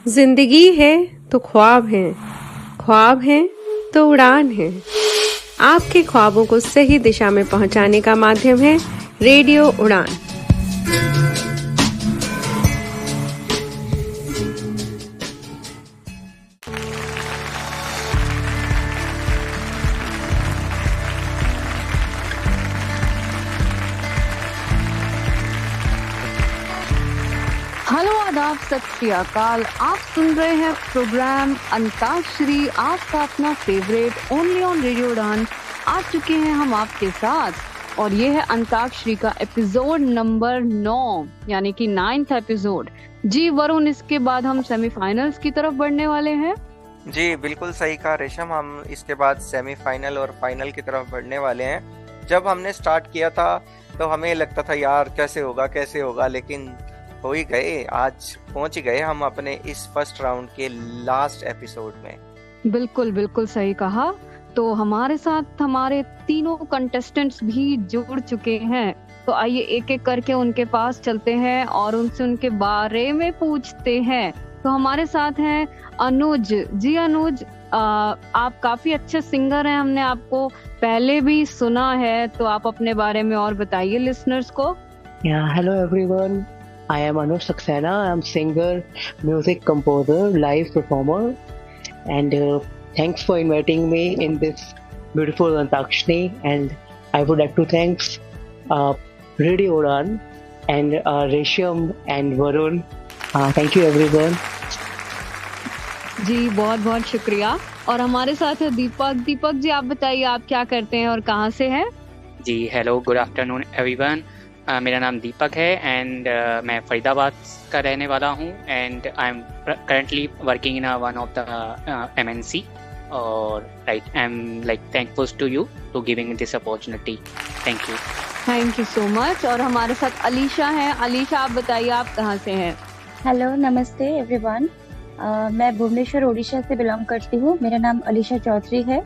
जिंदगी है तो ख्वाब हैं, ख्वाब हैं तो उड़ान है। आपके ख्वाबों को सही दिशा में पहुंचाने का माध्यम है रेडियो उड़ान। हेलो, आदाब, सत श्री अकाल। आप सुन रहे हैं प्रोग्राम अंताक्षरी, आपका अपना फेवरेट ओनली ऑन रेडियो उड़ान। आ चुके हैं हम आपके साथ और ये है अंताक्षरी का एपिसोड नंबर 9 यानी कि 9th एपिसोड। जी वरुण, इसके बाद हम सेमीफाइनल्स की तरफ बढ़ने वाले हैं। जी बिल्कुल सही कहा रेशम, हम इसके बाद सेमीफाइनल और फाइनल की तरफ बढ़ने वाले हैं। जब हमने स्टार्ट किया था तो हमें लगता था यार कैसे होगा, लेकिन हो ही गए। आज पहुंच गए हम अपने इस फर्स्ट राउंड के लास्ट एपिसोड में। बिल्कुल सही कहा। तो हमारे साथ हमारे तीनों कंटेस्टेंट्स भी जुड़ चुके हैं। तो आइए एक एक करके उनके पास चलते हैं और उनसे उनके बारे में पूछते हैं। तो हमारे साथ हैं अनुज। जी अनुज, आप काफी अच्छे सिंगर हैं, हमने आपको पहले भी सुना है, तो आप अपने बारे में और बताइए लिसनर्स को। Hello everyone. I am Anuj Saxena. I am singer, music composer, live performer, and thanks for inviting me in this beautiful Antakshari. And I would like to thank Radio Udan and Resham and Varun. Thank you everyone. जी बहुत शुक्रिया। और हमारे साथ है दीपक। दीपक जी, आप बताइए आप क्या करते हैं और कहाँ से हैं? जी हेलो, गुड आफ्टरनून एवरीवन। मेरा नाम दीपक है एंड मैं फरीदाबाद का रहने वाला हूँ and I am currently working in one of the MNC और right I am like thankful to you to giving this opportunity. Thank you so much. और हमारे साथ अलीशा है। अलीशा, आप बताइए आप कहाँ से हैं? हेलो, नमस्ते एवरीवन। मैं भुवनेश्वर ओडिशा से बिलोंग करती हूँ। मेरा नाम अलीशा चौधरी है।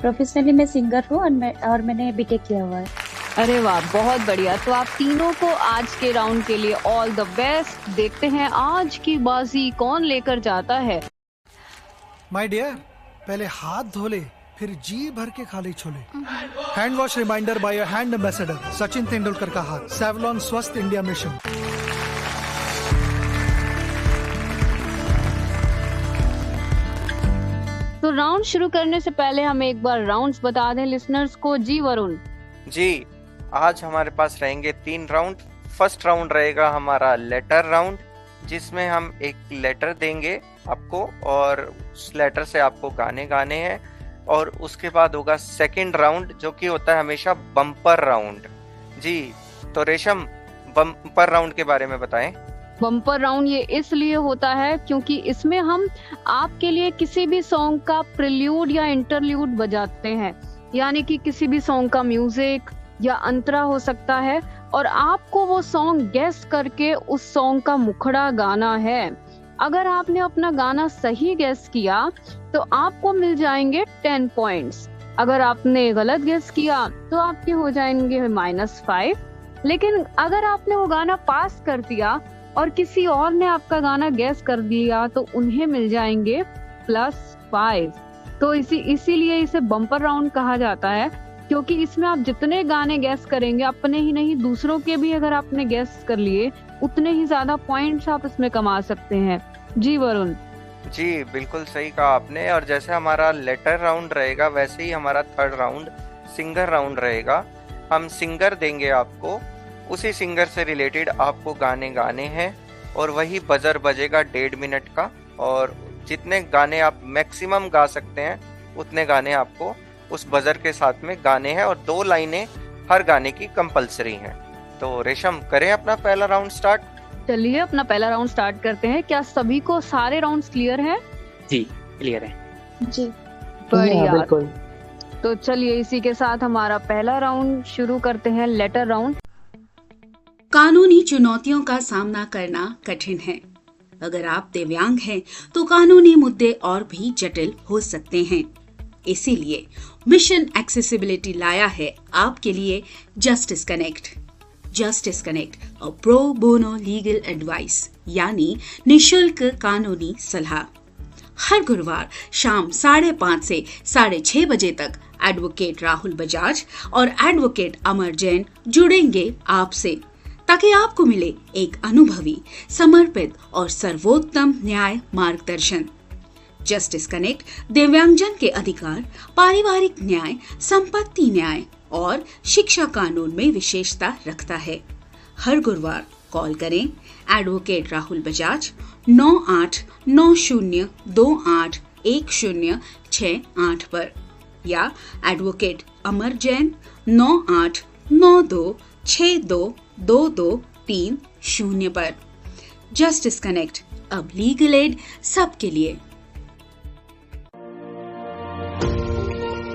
प्रोफेशनली मैं सिंगर हूँ और मैंने बीटेक किया हुआ है। अरे वाह, बहुत बढ़िया। तो आप तीनों को आज के राउंड के लिए ऑल द बेस्ट। देखते हैं आज की बाजी कौन लेकर जाता है। माय डियर, पहले हाथ धो ले, फिर जी भर के खा ले छोले। Hand wash reminder by your hand ambassador Sachin Tendulkar का हाथ, सेवलॉन स्वस्थ इंडिया मिशन। तो राउंड शुरू करने से पहले हम एक बार राउंड्स बता दें लिसनर्स को। जी वरुण। जी, आज हमारे पास रहेंगे 3 राउंड। फर्स्ट राउंड रहेगा हमारा लेटर राउंड, जिसमें हम एक लेटर देंगे आपको और उस लेटर से आपको गाने गाने हैं। और उसके बाद होगा सेकंड राउंड, जो कि होता है हमेशा बम्पर राउंड। जी, तो रेशम, बम्पर राउंड के बारे में बताएं। बम्पर राउंड ये इसलिए होता है क्योंकि इसमें हम आपके लिए किसी भी सॉन्ग का प्रिल्यूड या इंटरल्यूड बजाते हैं, यानी कि किसी भी सॉन्ग का म्यूजिक या अंतरा हो सकता है और आपको वो सॉन्ग गेस करके उस सॉन्ग का मुखड़ा गाना है। अगर आपने अपना गाना सही गेस किया तो आपको मिल जाएंगे 10 पॉइंट्स। अगर आपने गलत गेस किया तो आपके हो जाएंगे -5। लेकिन अगर आपने वो गाना पास कर दिया और किसी और ने आपका गाना गेस कर दिया तो उन्हें मिल जाएंगे +5। तो इसीलिए इसे बम्पर राउंड कहा जाता है, क्योंकि इसमें आप जितने गाने गैस करेंगे, अपने ही नहीं दूसरों के भी अगर आपने गैस कर लिए, उतने ही ज्यादा पॉइंट्स आप इसमें कमा सकते हैं। जी वरुण। जी बिल्कुल सही कहा आपने। और जैसे हमारा लेटर राउंड रहेगा, वैसे ही हमारा थर्ड राउंड सिंगर राउंड रहेगा। हम सिंगर देंगे आपको, उसी सिंगर से रिलेटेड आपको गाने गाने हैं और वही बजर बजेगा 1.5 मिनट का। और जितने गाने आप मैक्सिमम गा सकते हैं उतने गाने आपको उस बजर के साथ में गाने हैं और 2 लाइनें हर गाने की कंपलसरी हैं। तो रेशम, करें अपना पहला राउंड स्टार्ट। चलिए अपना पहला राउंड स्टार्ट करते हैं। क्या सभी को सारे राउंड्स क्लियर हैं? जी क्लियर है। जी बढ़िया। बिल्कुल। तो चलिए इसी के साथ हमारा पहला राउंड शुरू करते हैं, लेटर राउंड। कानूनी चुनौतियों का सामना करना कठिन है। अगर आप दिव्यांग हैं तो कानूनी मुद्दे और भी जटिल हो सकते हैं। इसीलिए मिशन एक्सेसिबिलिटी लाया है आपके लिए जस्टिस कनेक्ट। जस्टिस कनेक्ट और प्रो बोनो लीगल एडवाइस यानी निशुल्क कानूनी सलाह। हर गुरुवार शाम 5:30 से 6:30 बजे तक एडवोकेट राहुल बजाज और एडवोकेट अमर जैन जुड़ेंगे आपसे, ताकि आपको मिले एक अनुभवी, समर्पित और सर्वोत्तम न्याय मार्गदर्शन। जस्टिस कनेक्ट दिव्यांगजन के अधिकार, पारिवारिक न्याय, संपत्ति न्याय और शिक्षा कानून में विशेषता रखता है। हर गुरुवार कॉल करें एडवोकेट राहुल बजाज 9890281068 पर या एडवोकेट अमर जैन 9892622230 पर। जस्टिस कनेक्ट, अब लीगल एड सबके लिए।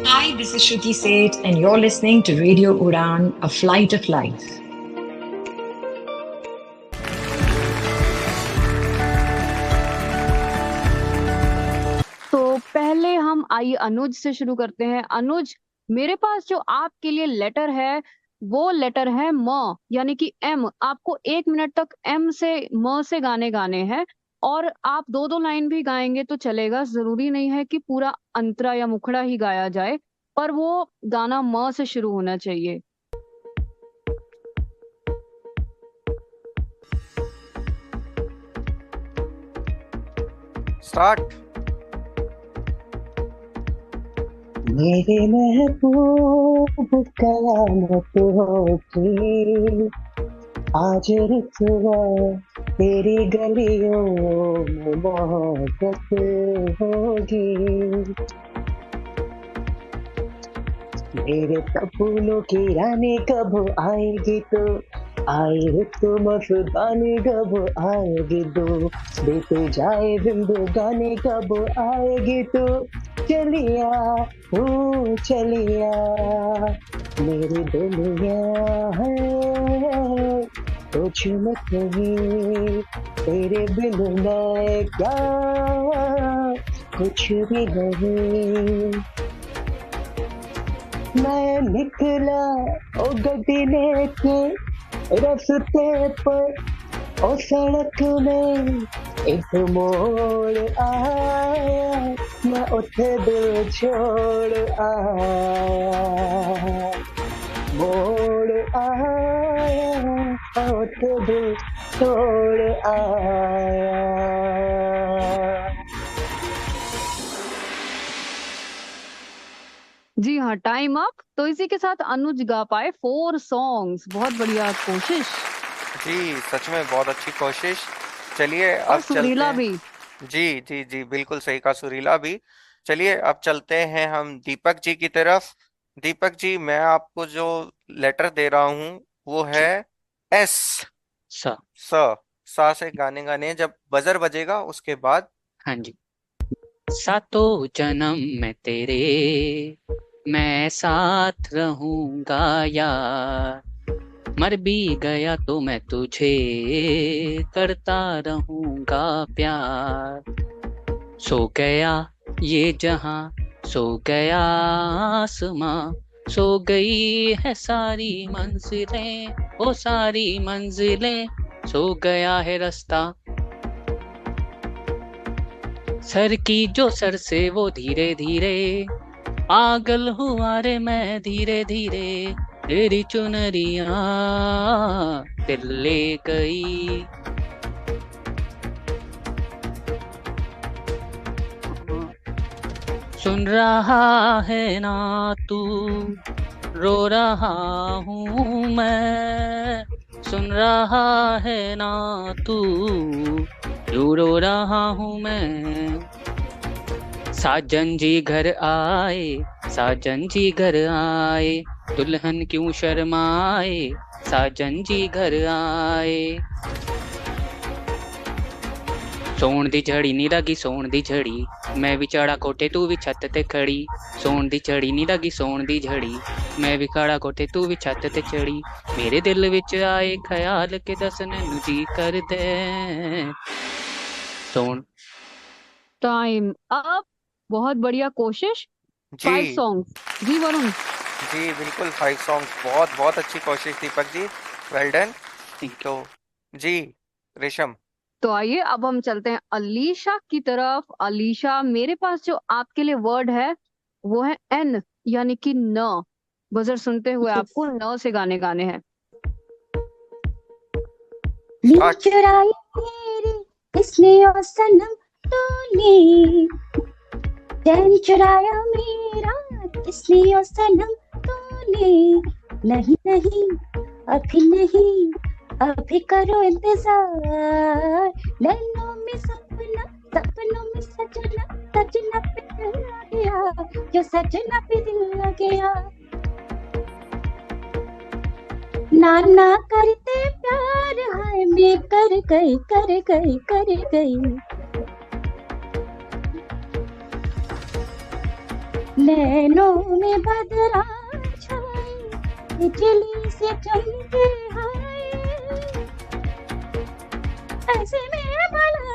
Hi, this is Shruti Seth and you're listening to Radio Udan, A Flight of Life. तो पहले हम आइए अनुज से शुरू करते हैं। अनुज, मेरे पास जो आपके लिए लेटर है वो लेटर है म, यानी कि एम। आपको 1 मिनट तक एम से म से गाने गाने हैं और आप 2-2 लाइन भी गाएंगे तो चलेगा, जरूरी नहीं है कि पूरा अंतरा या मुखड़ा ही गाया जाए, पर वो गाना म से शुरू होना चाहिए। स्टार्ट। मेरे महबूब कयामत होगी, आज रुतबा तेरी गलियों में मोहब्बत होगी। मेरे सपनों की रानी कब आएगी तो आए तो मस्तानी कब आएगी दो देते जाए जिंदगानी कब आएगी तो चलिया ओ चलिया मेरी दुनिया है कुछ मत नहीं तेरे बिन मैं क्या कुछ भी नहीं। मैं निकला ओ गड्डी लेके रास्ते पर ओ सड़क में एक मोड़ आया मैं उठे दिल छोड़ आया मोड़ आया मैं उठे दिल छोड़ आया। जी हाँ, टाइम अप। तो इसी के साथ अनुज गा पाए 4 सॉन्ग्स। बहुत बढ़िया कोशिश जी, सच में बहुत अच्छी कोशिश। चलिए और अब चलते सुरीला हैं। भी। जी जी जी, बिल्कुल सही कहा, सुरीला भी। चलिए अब चलते हैं हम दीपक जी की तरफ। दीपक जी, मैं आपको जो लेटर दे रहा हूँ वो है एस। सा। सा से गाने गाने, जब बजर बजेगा उसके बाद। हाँ जी। सातों जन्म में तेरे मैं साथ रहूंगा यार, मर भी गया तो मैं तुझे करता रहूंगा प्यार। सो गया ये जहां, सो गया आसमां, सो गई है सारी मंजिलें, ओ सारी मंजिलें, सो गया है रास्ता सर की जो सर से वो धीरे धीरे, पागल हुआ रे मैं धीरे धीरे, तेरी चुनरिया दिल ले गई। सुन रहा है ना तू, रो रहा हूँ मैं, सुन रहा है ना तू, क्यों रो रहा हूँ मैं। साजन जी घर आए, साजन जी घर आए, दुल्हन क्यों शर्माए, साजन जी घर आए। ਸੌਣ ਦੀ ਝੜੀ ਨਹੀਂ ਲੱਗੀ ਸੌਣ ਦੀ ਝੜੀ, ਮੈਂ ਵੀ ਚੜਾ ਕੋਠੇ ਤੂੰ ਵੀ ਛੱਤ ਤੇ ਖੜੀ। ਸੌਣ ਦੀ ਝੜੀ ਨਹੀਂ ਲੱਗੀ ਸੌਣ ਦੀ ਝੜੀ, ਮੈਂ ਵੀ ਖੜਾ ਕੋਠੇ ਤੂੰ ਵੀ ਛੱਤ ਤੇ ਚੜੀ। ਮੇਰੇ ਦਿਲ ਵਿੱਚ ਆਏ ਖਿਆਲ ਕਿ ਦੱਸਣ ਨੂੰ ਜੀ ਕਰਦੇ ਸੌਣ। Time up. बहुत बढ़िया कोशिश। 5 जी सॉन्ग्स। जी वरुण। जी बिल्कुल, 5 सॉन्ग्स, बहुत बहुत अच्छी कोशिश Deepak ji. Well done. Thank you. तो जी रेशम, तो आइए अब हम चलते हैं अलीशा की तरफ। अलीशा, मेरे पास जो आपके लिए वर्ड है वो है एन, यानी कि न। बजर सुनते हुए आपको न से गाने गाने हैं। स्टार्ट। चुराई मेरी किसने ओ सनम तूने, चैन चुराया मेरा किसने ओ सनम तूने, नहीं नहीं अभी नहीं, अभी करो इंतजार, नैनों में सपना, सपनों में सजना, सजना पे दिल लग गया, जो सजना पे दिल लग गया, नाना करते प्यार, हाय मैं कर गई कर गई कर गई, नैनों में बदरा छाए, बिजली से चमके हाय, ऐसे में भला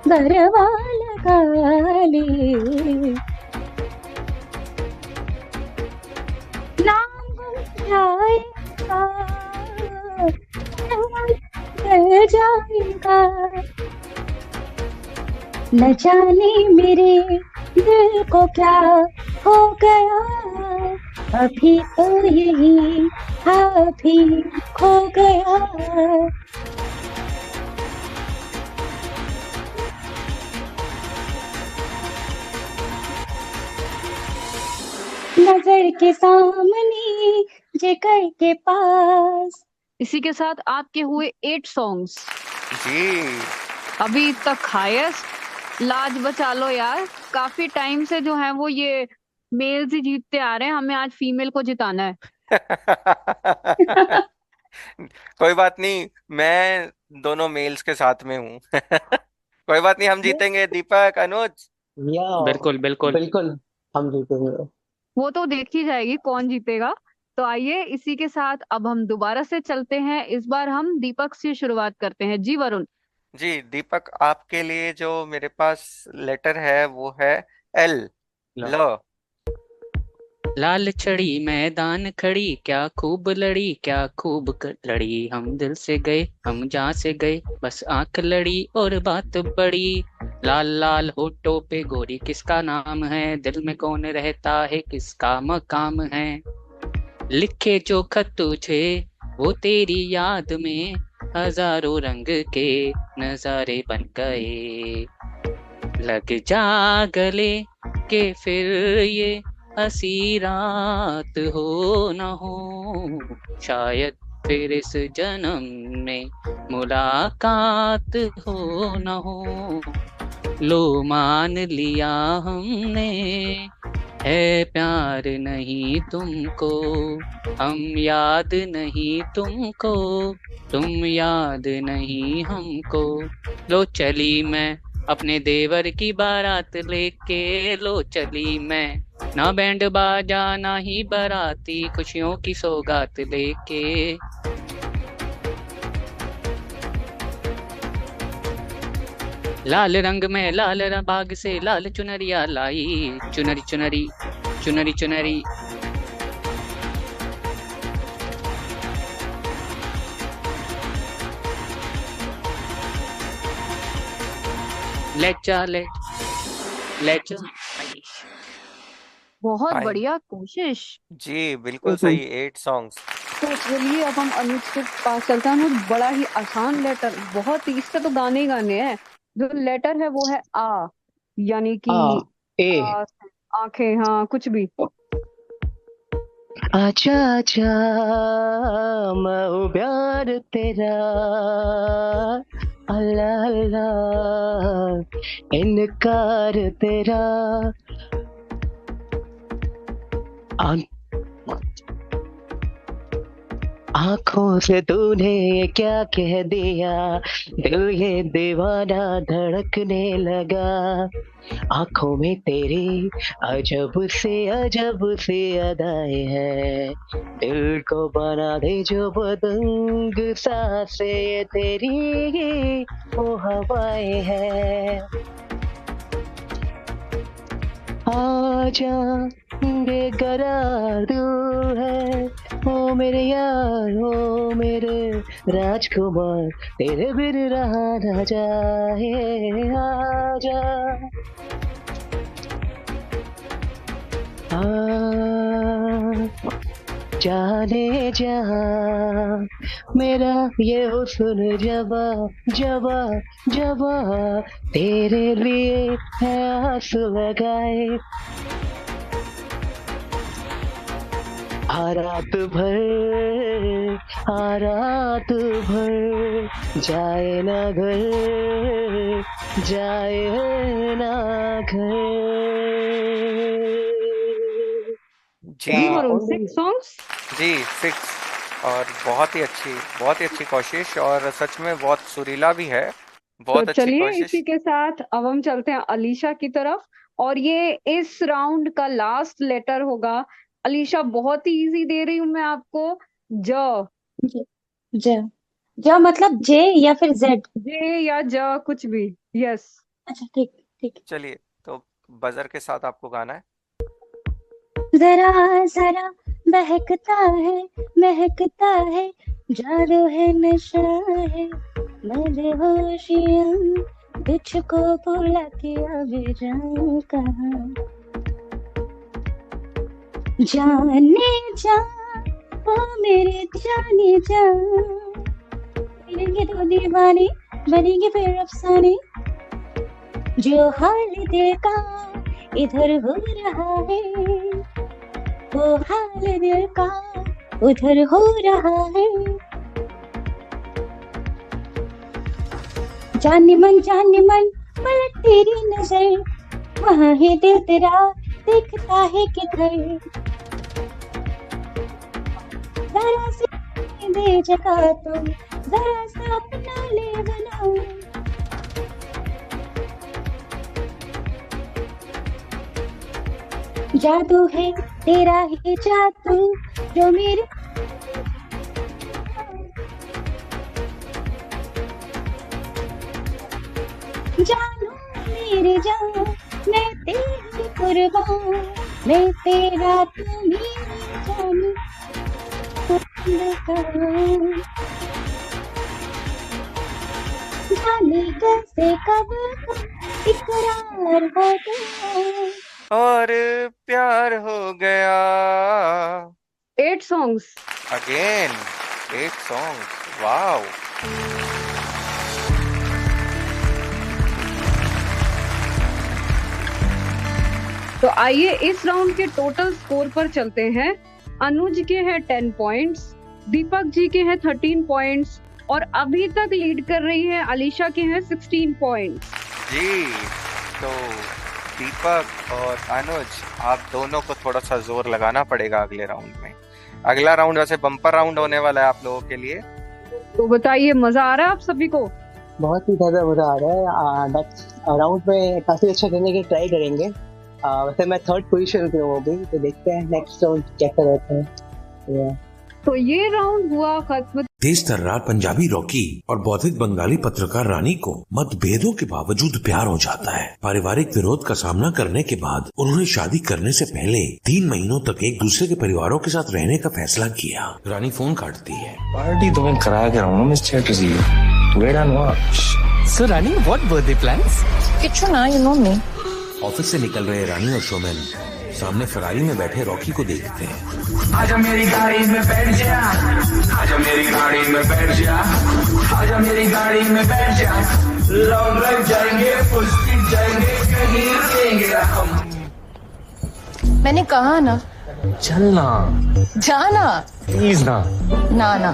गरबा लगा ले, नाम गुम जाएगा, रह जाएगा, न जाने मेरे दिल को क्या हो गया, अभी तो यही अभी खो गया, नजर के सामने जिगर के पास। इसी के साथ आपके हुए 8 सॉन्ग्स। जी अभी तक हाईएस्ट। लाज बचा लो यार, काफी टाइम से जो है वो ये मेल्स ही जीतते आ रहे हैं, हमें आज फीमेल को जिताना है। कोई बात नहीं, मैं दोनों मेल्स के साथ में हूँ। कोई बात नहीं, हम जीतेंगे। दीपक, अनुज, या बिल्कुल बिल्कुल। बिल्कुल हम जीतेंगे। वो तो देखी जाएगी कौन जीतेगा। तो आइए इसी के साथ अब हम दोबारा से चलते हैं। इस बार हम दीपक से शुरुआत करते हैं। जी वरुण। जी दीपक, आपके लिए जो मेरे पास लेटर है वो है एल। ल। लाल छड़ी मैदान खड़ी, क्या खूब लड़ी, क्या खूब लड़ी, हम दिल से गए हम जहाँ से गए, बस आंख लड़ी और बात बड़ी, लाल लाल होठों पे गोरी किसका नाम है, दिल में कौन रहता है किसका मकाम है, लिखे जो खत तुझे वो तेरी याद में, हजारों रंग के नजारे बन गए, लग जा गले के फिर ये हंसी रात हो न हो, शायद फिर इस जन्म में मुलाकात हो न हो, लो मान लिया हमने है प्यार नहीं तुमको, हम याद नहीं तुमको, तुम याद नहीं हमको, लो चली मैं अपने देवर की बारात लेके, लो चली मैं ना बैंड बाजा ना ही बाराती, खुशियों की सौगात लेके, लाल रंग में लाल बाग से लाल चुनरिया लाई, चुनरी चुनरी चुनरी चुनरी, ले जा ले जा। बहुत Fine. बढ़िया कोशिश। जी बिल्कुल सही, 8 सॉन्ग्स। तो चलिए अब हम अनुज के पास चलते हैं। अनुज, बड़ा ही आसान लेटर, बहुत ही, इससे तो गाने ही गाने हैं। जो लेटर है वो है आ, यानी कि ए। आ, आंखें, हाँ कुछ भी। आजा आजा मैं हूँ प्यार तेरा, अल्लाह अल्लाह इनकार तेरा, आंखों से तूने क्या कह दिया, दिल ये दीवाना धड़कने लगा, आंखों में तेरी अजब से अदाएं हैं, दिल को बना दे जो बदंग, सांसें तेरी वो हवाएं हैं, आजा बेकरार दिल है, ओ मेरे यार, ओ मेरे राजकुमार, तेरे बिन रहा न जाए, आजा जाने जहां मेरा ये हुस्न जबा जबा जबा, तेरे लिए है आस लगाए, रात भर जाए ना घर, जाए ना घर। जी सिक्स सॉन्ग्स जी 6 और बहुत ही अच्छी कोशिश और सच में बहुत सुरीला भी है, तो बहुत अच्छी चलिए कोशिश। इसी के साथ अब हम चलते हैं अलीशा की तरफ, और ये इस राउंड का लास्ट लेटर होगा। अलीशा, बहुत ही इजी दे रही हूँ मैं आपको। ज ज ज मतलब जे या फिर जेड? जे या ज, कुछ भी। यस। अच्छा ठीक ठीक। चलिए तो बजर के साथ आपको गाना है। जरा जरा महकता है, जादू है नशा है, मदहोशियां तुझको भुला के अब जाऊं कहाँ, जाने जा ओ मेरे जाने जा, मिलेंगे दो दीवाने बनेंगे फिर अफसाने, जो हाल दिल का इधर हो रहा है, वो हाल दिल का उधर हो रहा है, जाने मन पलट तेरी नजर, वहाँ है दिल तेरा देखता है किधर, जरा से दे जगह तुम, जरा सा अपना ले बनाओ, जादू है तेरा ही जादू जो मेरे, जानो मेरे जान मैं तेरी कुर्बान, मैं तेरा तू मेरी जान, जाने कैसे कब इकरार हो गया और प्यार हो गया। 8 सॉन्ग्स अगेन 8 सॉन्ग्स, वाओ। तो आइए इस राउंड के टोटल स्कोर पर चलते हैं। अनुज के हैं 10 पॉइंट्स, दीपक जी के हैं 13 पॉइंट्स, और अभी तक लीड कर रही है अलीशा के हैं 16 पॉइंट्स। जी तो दीपक और अनुज, आप दोनों को थोड़ा सा जोर लगाना पड़ेगा अगले राउंड में। अगला राउंड वैसे बम्पर राउंड होने वाला है आप लोगों के लिए। तो बताइए, मजा आ रहा है आप सभी को? बहुत ही ज्यादा मजा आ रहा है। नेक्स्ट राउंड में काफी अच्छा करने की ट्राई करेंगे। वैसे मैं 3rd पोजीशन पे हूँ अभी, तो देखते हैं नेक्स्ट राउंड कैसा रहता है। तो ये राउंड हुआ खत्म। तेज तर्रार पंजाबी रॉकी और बौद्धिक बंगाली पत्रकार रानी को मतभेदों के बावजूद प्यार हो जाता है। पारिवारिक विरोध का सामना करने के बाद उन्होंने शादी करने से पहले 3 महीनों तक एक दूसरे के परिवारों के साथ रहने का फैसला किया। रानी फोन काटती है। पार्टी तो मैं करा के रहा हूँ mister to wait and watch. So Rani, what birthday plans? किचुना, यू नो मी। ऑफिस से निकल रहे रानी और शोमैन सामने फरारी में बैठे रॉकी को देखते हैं। आजा मेरी गाड़ी में बैठ जा, आजा मेरी गाड़ी में बैठ जा, आजा मेरी गाड़ी में बैठ जा, लॉन्ग ड्राइव जाएंगे, फुल स्पीड जाएंगे, कहीं रुकेंगे हम। मैंने कहा ना, चलना, जाना, प्लीज ना, ना ना,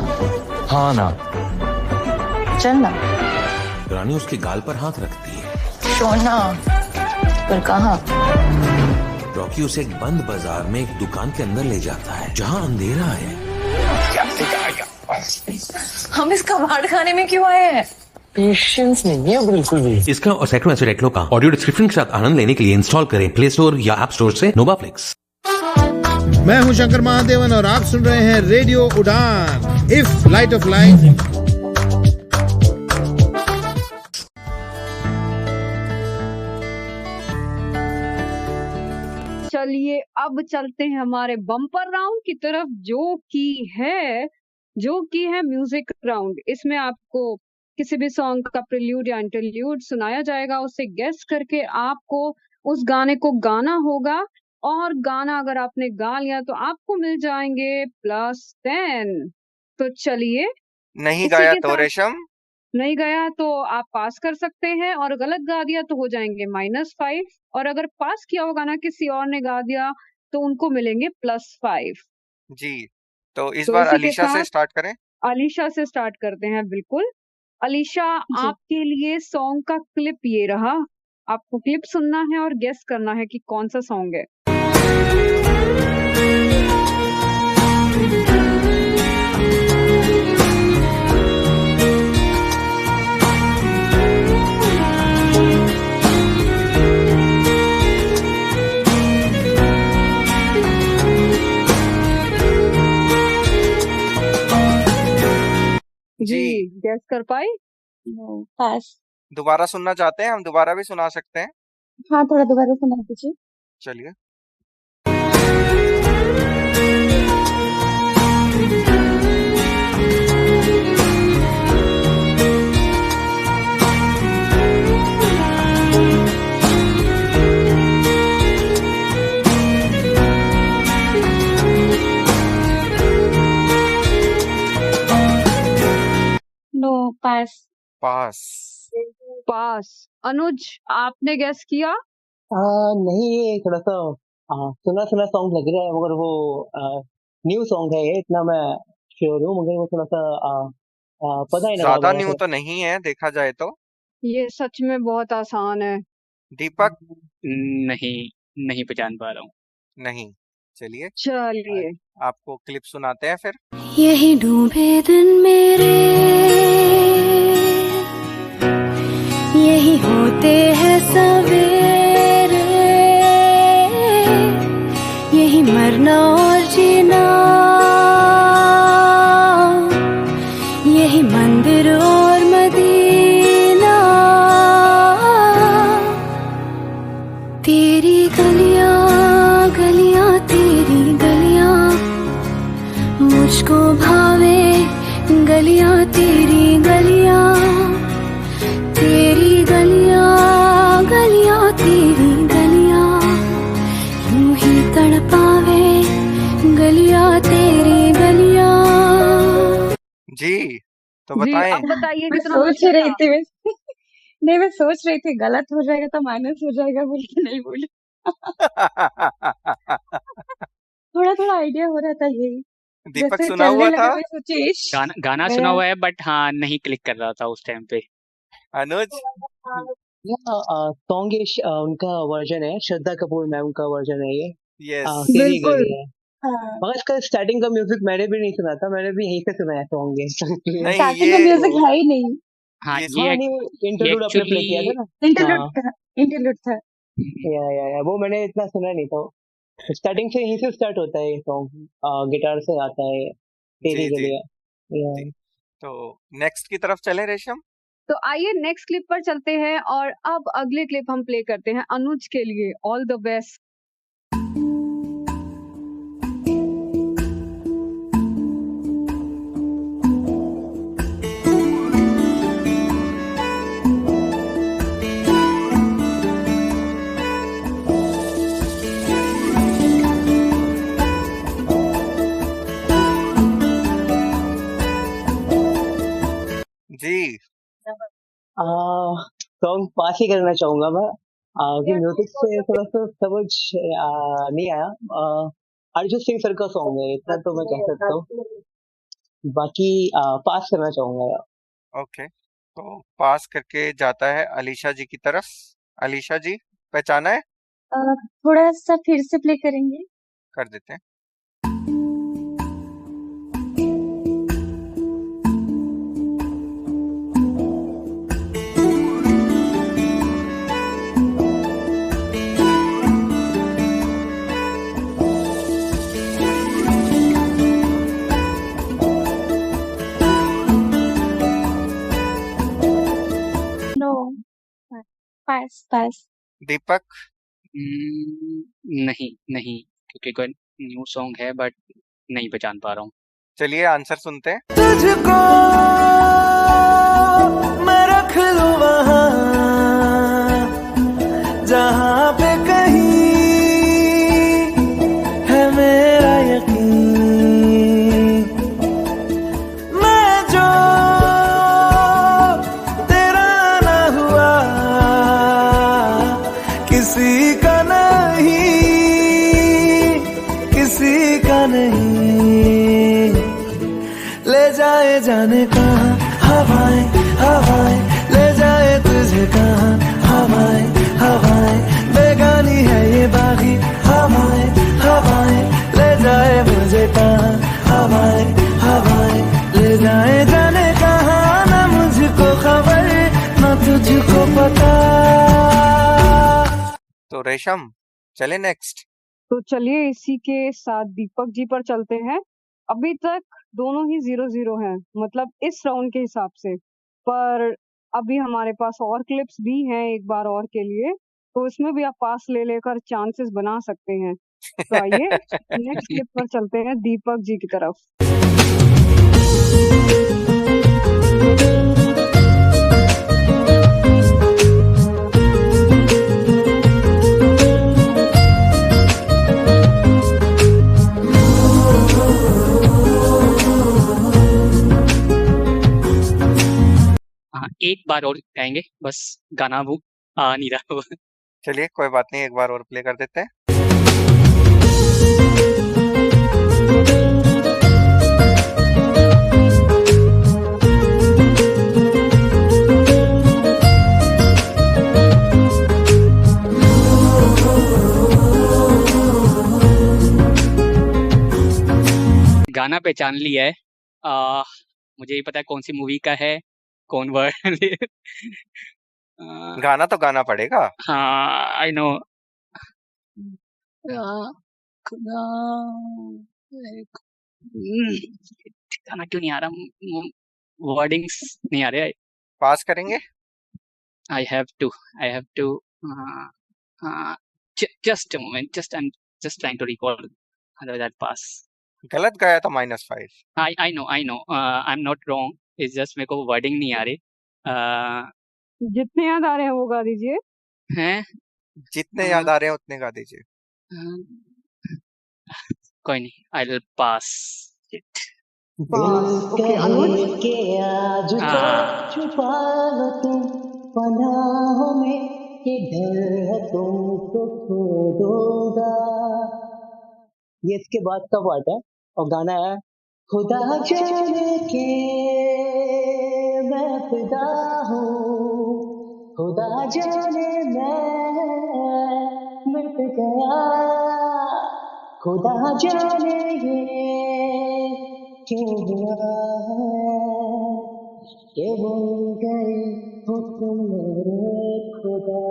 हाँ ना, चलना। रानी उसके गाल पर हाथ रखती है। सोना, पर कहाँ? रॉकी उसे एक बंद बाजार में एक दुकान के अंदर ले जाता है जहाँ अंधेरा है। हम इस कबाड़ खाने में क्यों आए हैं? पेशेंस नहीं है बिल्कुल भी। इसका और सैकड़ों ऐसे रेक्लो का ऑडियो डिस्क्रिप्शन के साथ आनंद लेने के लिए इंस्टॉल करें प्ले स्टोर या ऐप स्टोर से नोवाफ्लिक्स। मैं हूं शंकर महादेवन और आप सुन रहे हैं रेडियो उड़ान, इफ लाइट ऑफ लाइफ। चलिए अब चलते हैं हमारे बम्पर राउंड की तरफ, जो कि है म्यूजिक राउंड। इसमें आपको किसी भी सॉन्ग का प्रिल्यूड या इंटरल्यूड सुनाया जाएगा, उसे गेस करके आपको उस गाने को गाना होगा, और गाना अगर आपने गा लिया तो आपको मिल जाएंगे +10। तो चलिए, नहीं इसी गाया के तो साथ रेशम? नहीं गया तो आप पास कर सकते हैं, और गलत गा दिया तो हो जाएंगे -5, और अगर पास किया होगा ना किसी और ने गा दिया तो उनको मिलेंगे +5। जी, तो इस तो बार इसी के अलीशा से साथ स्टार्ट करें। अलीशा से स्टार्ट करते हैं। बिल्कुल अलीशा, जी आपके लिए सॉन्ग का क्लिप ये रहा। आपको क्लिप सुनना है और गेस करना है कि कौन सा सॉन्ग है। जी, जी, गेस कर पाई? नो पास। दोबारा सुनना चाहते हैं? हम दोबारा भी सुना सकते हैं। हाँ थोड़ा दोबारा सुना दीजिए। चलिए। नो पास। पास। पास। अनुज, आपने गेस किया? नहीं, ये थोड़ा सा सुना सुना सॉन्ग लग रहा है, मगर वो न्यू सॉन्ग है ये, इतना मैं श्योर हूँ, मगर वो थोड़ा सा पता ही ना ज्यादा लगा न्यू था। तो नहीं है देखा जाए तो। ये सच में बहुत आसान है। दीपक? नहीं, नहीं पहचान पा रहा हूँ। नहीं। चलिए, चलिए आपको क्लिप सुनाते हैं फिर। यही डूबे दिन मेरे, यही होते हैं सवेरे, यही मरना और जीना, यही मंदिर और मदीना, तेरी गलियां गलियां तेरी गलियां, मुझको भावे गलियां तेरी गलियां, तेरी गलियां गलियां तेरी गलियां, यूं ही तड़पावे गलियां तेरी गलियां। जी, तो जी, बताएं। अब बताइए मैं कितना सोच बचा रही था? थी नहीं मैं सोच रही थी गलत हो जाएगा तो माइनस हो जाएगा बोल के नहीं बोली। थोड़ा थोड़ा आइडिया हो रहा था यही, दीपक जैसे सुना चलने हुआ लगा था? मैं सोची इश गाना सुना गया। हुआ है, बट हाँ नहीं क्लिक कर रहा था उस टाइम पे। अनुज? सॉन्ग उनका वर्जन है, श्रद्धा कपूर मैम का वर्जन है ये। यस। तेरी बिल्कुल। गलियां। मगर इसका स्टार्टिंग का म्यूजिक मैंने भी नहीं सुना था, मैंने भी यहीं से सुना है सॉन्ग ये। नहीं, स्टार्टिंग का ये म्यूजिक है ही नहीं, हाँ ये ये नहीं, इंटरलूड आपने प्ले किया था ना। इंटरलूड था, इंटरलूड था। या वो मैंने इतना सुना नहीं था। स्टार्टिंग से यहीं से स्टार्ट होता है ये सॉन्ग, गिटार से आता है तेरी जी जी गलियां। जी। तो नेक्स्ट की तरफ चलें रेशम? तो आइए नेक्स्ट क्लिप पर चलते हैं, और अब अगले क्लिप हम प्ले करते हैं अनुज के लिए। All the best. जी। सॉन्ग पास ही करना चाहूंगा मैं, कि म्यूजिक से थोड़ा सा समझ नहीं आया। अरिजीत सिंह सर का सॉन्ग है, इतना तो मैं कह सकता हूँ, बाकी पास करना चाहूंगा यार। ओके, तो पास करके जाता है अलीशा जी की तरफ। अलीशा जी, पहचाना है? थोड़ा सा फिर से प्ले करेंगे? कर देते हैं। नो पास पास। दीपक? नहीं नहीं, क्योंकि कोई न्यू सॉन्ग है बट नहीं पहचान पा रहा हूँ। चलिए आंसर सुनते हैं। तुझको मैं रख लूं वहाँ जहाँ पे कहीं है मेरा यकीन। मैं जो तेरा ना हुआ किसी का नहीं, किसी का नहीं। ले जाए जाने कहाँ हवाएं हवाएं, ले जाए तुझे कहाँ हवाएं हवाएं। बेगानी है ये बागी हवाएं हवाएं, ले जाए मुझे कहाँ हवाएं हवाएं। ले जाए जाने कहाँ, ना मुझको खबर ना तुझको पता। तो रेशम चले नेक्स्ट। तो चलिए इसी के साथ दीपक जी पर चलते हैं। अभी तक दोनों ही 0-0 हैं, मतलब इस राउंड के हिसाब से। पर अभी हमारे पास और क्लिप्स भी हैं एक बार और के लिए, तो इसमें भी आप पास ले लेकर चांसेस बना सकते हैं। तो आइए नेक्स्ट क्लिप पर चलते हैं दीपक जी की तरफ। हाँ, एक बार और गाएंगे, बस गाना वो आ नहीं रहा। चलिए कोई बात नहीं, एक बार और प्ले कर देते हैं। गाना पहचान लिया है। मुझे ही पता है कौन सी मूवी का है, कौन वर्ड। गाना तो गाना पड़ेगा। हाँ आई नो। गाना क्यों नहीं आ रहा, वर्डिंग्स नहीं आ रहे। पास करेंगे। I have to just a moment, I'm just trying to recall, otherwise I'll pass. गलत गाया तो -5। I know I'm not wrong, it's just मेरे को वर्डिंग नहीं आ रही। जितने याद आ रहे हैं वो गा दीजिए। हैं जितने याद आ रहे हैं उतने गा दीजिए। कोई नहीं, I'll pass it. के आज तो छुपा लो तुम पनाहों में, ये डर है तुमको खो दूंगा। ये इसके बाद का पार्ट है और गाना है खुदा जाने के मैं फिदा हूँ, खुदा जाने मैं मिट गया, खुदा जाने ये क्यों हुआ है कि बन गए हो तुम मेरे खुदा।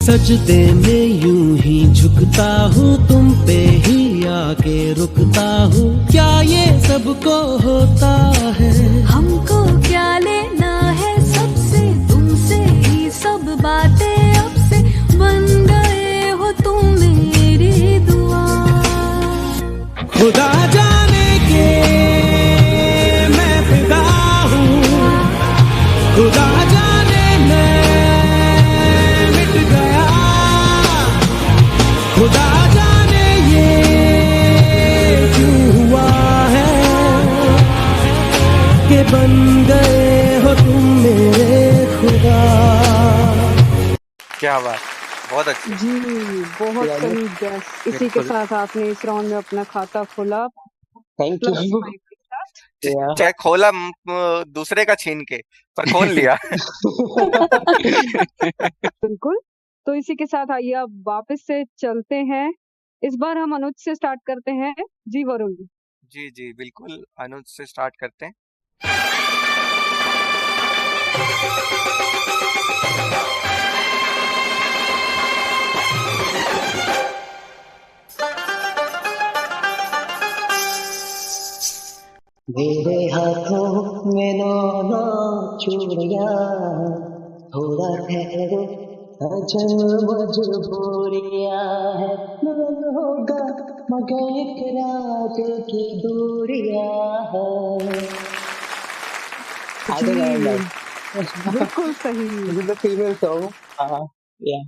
सजदे में यूं ही झुकता हूँ, तुम पे ही आके रुकता हूँ, क्या ये सबको होता है? हमको क्या लेना है सबसे, तुमसे ही सब बातें अब से बन गए हो तुम मेरी दुआ। खुदा जाने के मैं फिदा हूँ, खुदा जाने मैं मिट गया, खुदा जाने ये क्यों हुआ है कि बन गए हो तुम मेरे खुदा। क्या बात, बहुत अच्छी जी बहुत सही गैस। इसी के साथ आपने इस राउंड में अपना खाता खोला। Thank you. चाहे खोला दूसरे का छीन के, पर खोल लिया। बिल्कुल। तो इसी के साथ आइए अब वापस से चलते हैं। इस बार हम अनुज से स्टार्ट करते हैं। जी वरुण। जी जी बिल्कुल, अनुज से स्टार्ट करते हैं। मेरे हाथों में दोनों चूड़ियां, थोड़ा ठहरो सजन मजबूरियां है मिलन होगा मगर एक रात की दूरियां है। I don't know that. बिल्कुल सही। This is a female song. Yeah.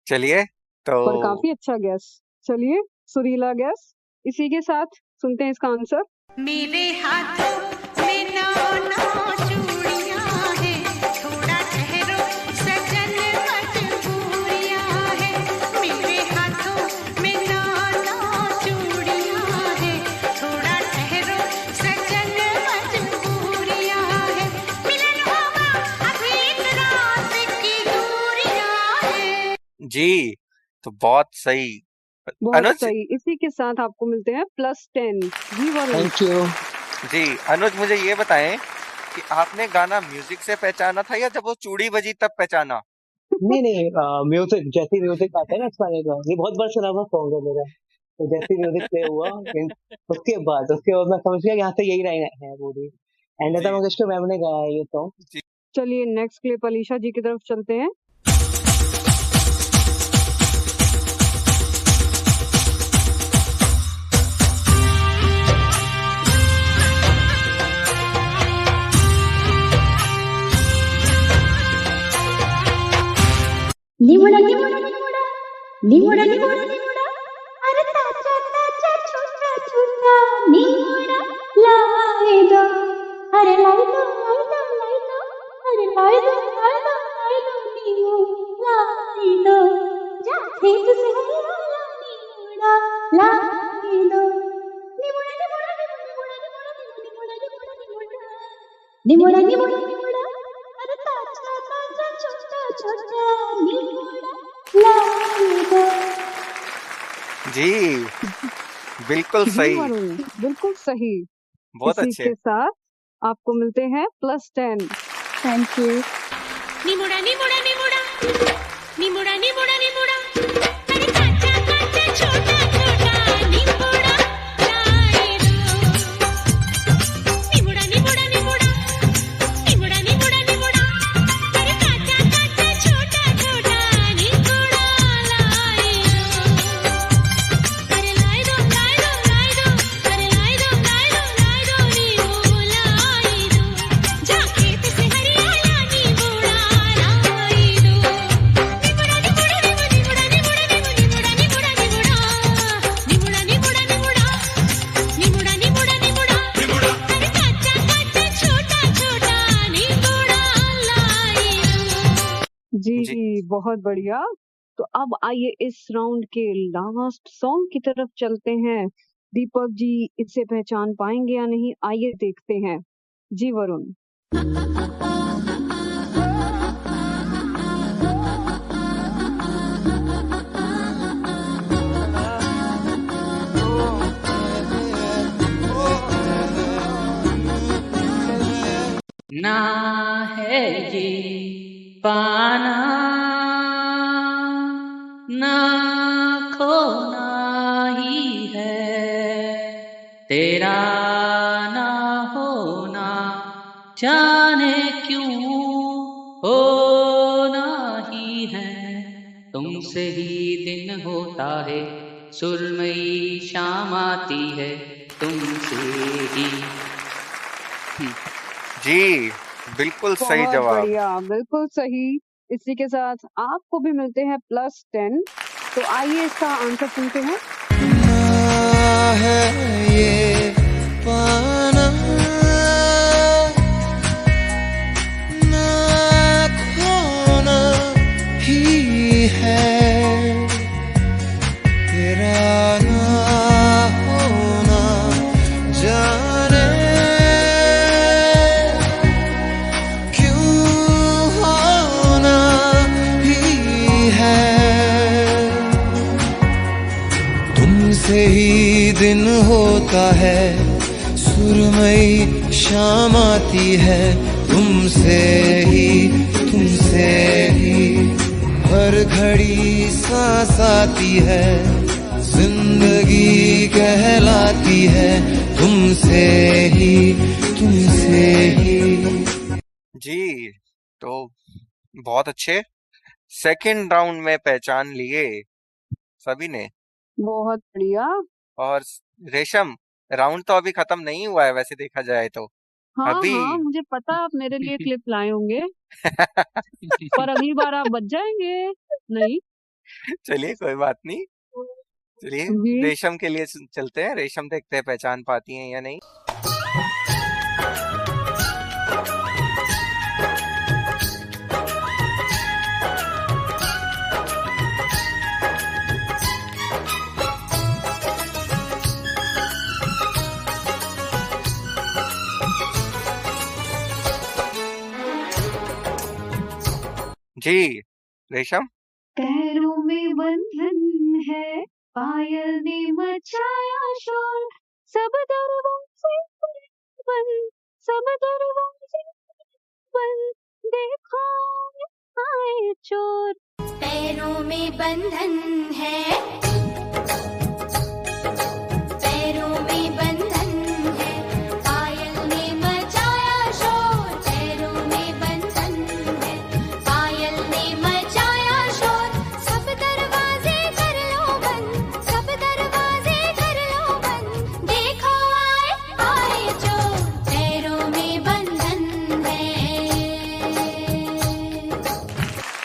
चलिए तो पर काफी अच्छा गैस। चलिए सुरीला गैस। इसी के साथ सुनते हैं इसका आंसर। मेरे हाथों में नौ नौ चूड़ियां हैं, थोड़ा ठहरो सजन मजबूरियां हैं। मेरे हाथों में नौ नौ चूड़ियां हैं, थोड़ा ठहरो सजन मजबूरियां हैं। मिलन होगा अभी एक रात की दूरियां हैं। जी तो बहुत सही बहुत अनुज। सही। इसी के साथ आपको मिलते हैं +10। जी वरुण। Thank you. जी अनुज मुझे ये बताएं कि आपने गाना म्यूजिक से पहचाना था या जब वो चूड़ी बजी तब पहचाना? नहीं म्यूजिक जैसे म्यूजिक आता है ना इस गाने का, ये बहुत बार सुना हुआ सॉन्ग है मेरा। तो जैसे म्यूजिक प्ले हुआ उसके बाद मैं समझ गया यहाँ से यही लाइन है पूरी। एंड लता मंगेशकर मैम ने गाया है ये सॉन्ग। चलिए नेक्स्ट क्लिप अलीशा जी की तरफ चलते हैं। निमुड़ा निमुड़ा निमुड़ा निमुड़ा निमुड़ा निमुड़ा, अरे ताजा ताजा छोटा छोटा निमुड़ा लाए दो, अरे लाई दो लाई दो लाई दो, अरे लाई दो लाई दो लाई दो नीमू लाई दो, जा खेत से हरियाला निमुड़ा लाई दो। निमुड़ा निमुड़ा निमुड़ा निमुड़ा निमुड़ा निमुड़ा निमुड़ा निमुड़ा निमुड़ा, अरे ताजा ताजा छोटा छोटा निमुड़ा लाई दो। जी बिल्कुल सही। बिल्कुल सही। बहुत इसी अच्छे। के साथ आपको मिलते हैं +10। Thank you. निमुड़ा निमुड़ा निमुड़ा निमुड़ा निमुड़ा निमुड़ा, अरे काचा काचा छोटा छोटा निमुड़ा लाई दो। निमुड़ा निमुड़ा निमुड़ा निमुड़ा निमुड़ा निमुड़ा, अरे काचा काचा छोटा छोटा निमुड़ा लाई दो। अरे लाई दो लाई दो लाई दो, अरे लाई दो लाई दो लाई दो नीमू लाई दो, जा खेत से हरियाला निमुड़ा लाई दो। निमुड़ा निमुड़ा निमुड़ा निमुड़ा निमुड़ा निमुड़ा निमुड़ा निमुड़ा निमुड़ा निमुड़ा निमुड़ा निमुड़ा निमुड़ा, अरे काचा काचा छोटा छोटा निमुड़ा लाई दो। जी बहुत बढ़िया। तो अब आइए इस राउंड के लास्ट सॉन्ग की तरफ चलते हैं। दीपक जी इसे पहचान पाएंगे या नहीं, आइए देखते हैं। जी वरुण। ना है ये पाना ना खोना ही है, तेरा ना होना जाने क्यों होना ही है। तुमसे ही दिन होता है, सुरमई शाम आती है, तुमसे ही। जी बिल्कुल सही बहुत जवाब। बढ़िया, बिल्कुल सही। इसी के साथ आपको भी मिलते हैं +10। तो आइए इसका आंसर सुनते हैं। है ये पाना ना खोना ही है, तेरा ना होना जाने क्यों होना ही है। तुमसे ही दिन होता है, सुरमई शाम आती है, तुमसे ही हर घड़ी सांस आती है, जिंदगी कहलाती है, तुमसे ही जी तो बहुत अच्छे। सेकंड राउंड में पहचान लिए सभी ने। बहुत बढ़िया। और रेशम, राउंड तो अभी खत्म नहीं हुआ है वैसे देखा जाए तो। हाँ अभी हाँ, मुझे पता आप मेरे लिए क्लिप लाए होंगे, पर अगली बार आप बच जाएंगे। नहीं चलिए कोई बात नहीं, चलिए जी। रेशम के लिए चलते हैं। रेशम देखते हैं पहचान पाती हैं या नहीं। जी रेशम। पैरों में बंधन है, पायल ने मचाया शोर, सब दरवाजे बंद, सब दरवाजे बंद, देखो आए चोर। पैरों में बंधन है, पैरों में बंधन है, पायल ने मचाया शोर, पैरों में बंधन है, पायल ने मचाया शोर, सब दरवाजे कर लो बंद, सब दरवाजे कर लो बंद, देखो आए चोर, पैरों में बंधन है।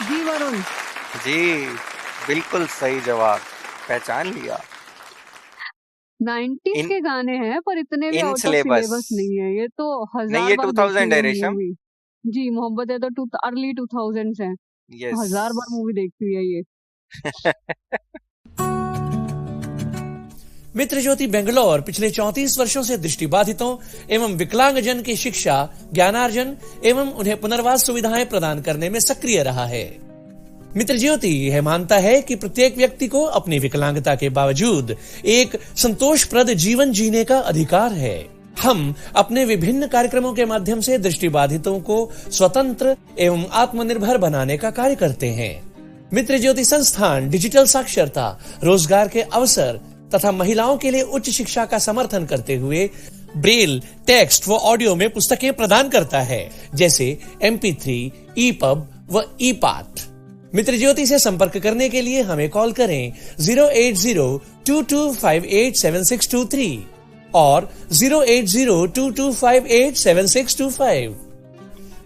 जी वरुण। जी बिल्कुल सही जवाब, पहचान लिया। 90s के गाने हैं पर इतने भी in out of syllabus syllabus नहीं है, ये तो नहीं, 1000 ये बार 2000 देखी है हुई रेशम। मूवी। जी मोहब्बत है तो अर्ली 2000s है, यस 1000 बार मूवी देखी हुई है ये। मित्र ज्योति बेंगलोर पिछले 34 वर्षों से दृष्टिबाधितों एवं विकलांगजन की शिक्षा, ज्ञानार्जन एवं उन्हें पुनर्वास सुविधाएं प्रदान करने में सक्रिय रहा है। मित्र ज्योति यह मानता है कि प्रत्येक व्यक्ति को अपनी विकलांगता के बावजूद एक संतोषप्रद जीवन जीने का अधिकार है। हम अपने विभिन्न कार्यक्रमों के माध्यम से दृष्टिबाधितों को स्वतंत्र एवं आत्मनिर्भर बनाने का कार्य करते हैं। मित्र ज्योति संस्थान डिजिटल साक्षरता, रोजगार के अवसर तथा महिलाओं के लिए उच्च शिक्षा का समर्थन करते हुए ब्रेल, टेक्स्ट व ऑडियो में पुस्तकें प्रदान करता है, जैसे MP3, EPUB व EPAT। मित्र ज्योति से संपर्क करने के लिए हमें कॉल करें 08022587623 और 08022587625।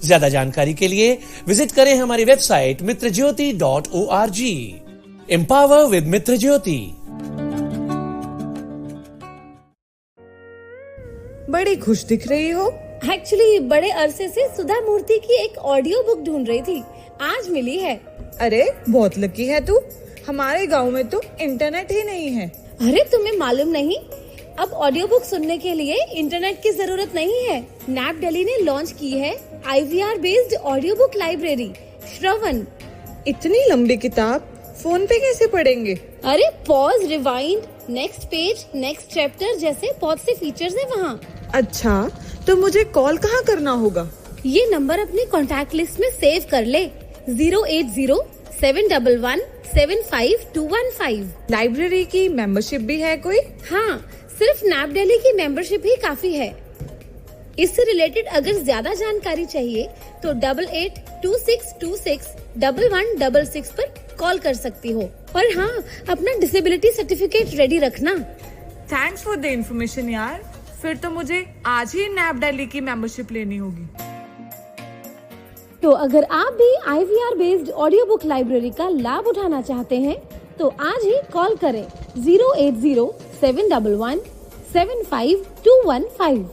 ज्यादा जानकारी के लिए विजिट करें हमारी वेबसाइट mitrajyoti.org। एम्पावर विद मित्र ज्योति। बड़ी खुश दिख रही हो। एक्चुअली बड़े अरसे से सुधा मूर्ति की एक ऑडियो बुक ढूंढ रही थी, आज मिली है। अरे बहुत लकी है तू, हमारे गांव में तो इंटरनेट ही नहीं है। अरे तुम्हें मालूम नहीं, अब ऑडियो बुक सुनने के लिए इंटरनेट की जरूरत नहीं है। नैप दिल्ली ने लॉन्च की है IVR based audio book library Shravan. इतनी लंबी किताब फोन पे कैसे पढ़ेंगे? अरे pause, rewind, next page, next chapter जैसे बहुत से फीचर्स हैं वहाँ। अच्छा, तो मुझे कॉल कहाँ करना होगा? ये नंबर अपने कॉन्टैक्ट लिस्ट में सेव कर ले, 08071175215। लाइब्रेरी की मेंबरशिप भी है कोई? हाँ, सिर्फ नैप दिल्ली की मेंबरशिप ही काफी है। इससे रिलेटेड अगर ज्यादा जानकारी चाहिए तो 8826261166 पर कॉल कर सकती हो। और हाँ, अपना डिसेबिलिटी सर्टिफिकेट रेडी रखना। थैंक्स फॉर द इन्फॉर्मेशन यार, फिर तो मुझे आज ही नैप दिल्ली की मेंबरशिप लेनी होगी। तो अगर आप भी IVR based audio book library का लाभ उठाना चाहते हैं तो आज ही कॉल करें 08071175215।